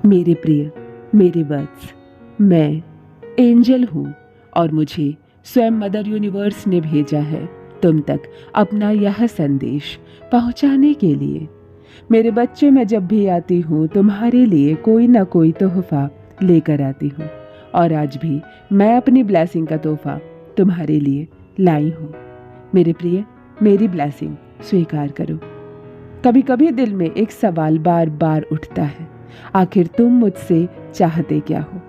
मेरे प्रिय, मेरे वत्स, मैं एंजल हूँ और मुझे स्वयं मदर यूनिवर्स ने भेजा है तुम तक अपना यह संदेश पहुँचाने के लिए। मेरे बच्चे, मैं जब भी आती हूँ तुम्हारे लिए कोई ना कोई तोहफा लेकर आती हूँ और आज भी मैं अपनी ब्लेसिंग का तोहफा तुम्हारे लिए लाई हूँ। मेरे प्रिय, मेरी ब्लेसिंग स्वीकार करो। कभी कभी दिल में एक सवाल बार बार उठता है, आखिर तुम मुझसे चाहते क्या हो?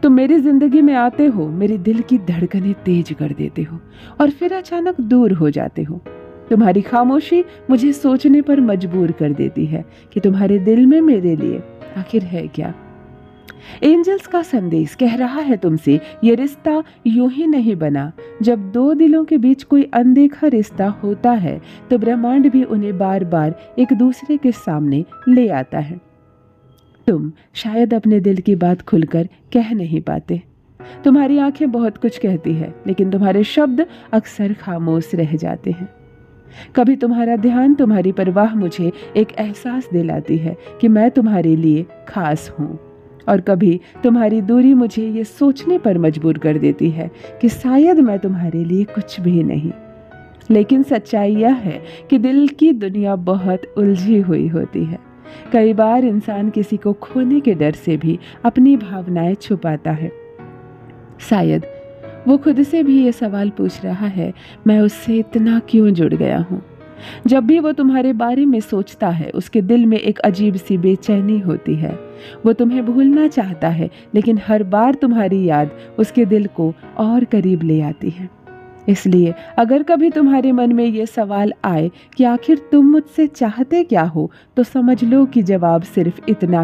तुम मेरी जिंदगी में आते हो, मेरे दिल की धड़कनें तेज कर देते हो और फिर अचानक दूर हो जाते हो। तुम्हारी खामोशी मुझे सोचने पर मजबूर कर देती है कि तुम्हारे दिल में मेरे लिए आखिर है क्या। एंजल्स का संदेश कह रहा है तुमसे, ये रिश्ता यूं ही नहीं बना। जब दो दिलों के बीच कोई अनदेखा रिश्ता होता है तो ब्रह्मांड भी उन्हें बार बार एक दूसरे के सामने ले आता है। तुम शायद अपने दिल की बात खुलकर कह नहीं पाते। तुम्हारी आंखें बहुत कुछ कहती है, लेकिन तुम्हारे शब्द अक्सर खामोश रह जाते हैं। कभी तुम्हारा ध्यान, तुम्हारी परवाह मुझे एक एहसास दिलाती है कि मैं तुम्हारे लिए खास हूँ, और कभी तुम्हारी दूरी मुझे ये सोचने पर मजबूर कर देती है कि शायद मैं तुम्हारे लिए कुछ भी नहीं। लेकिन सच्चाई यह है कि दिल की दुनिया बहुत उलझी हुई होती है। कई बार इंसान किसी को खोने के डर से भी अपनी भावनाएं छुपाता है। शायद वो खुद से भी ये सवाल पूछ रहा है, मैं उससे इतना क्यों जुड़ गया हूँ? जब भी वो तुम्हारे बारे में सोचता है, उसके दिल में एक अजीब सी बेचैनी होती है। वो तुम्हें भूलना चाहता है, लेकिन हर बार तुम्हारी याद उसके दिल को और करीब ले आती है। इसलिए अगर कभी तुम्हारे मन में ये सवाल आए कि आखिर तुम मुझसे चाहते क्या हो, तो समझ लो कि जवाब सिर्फ इतना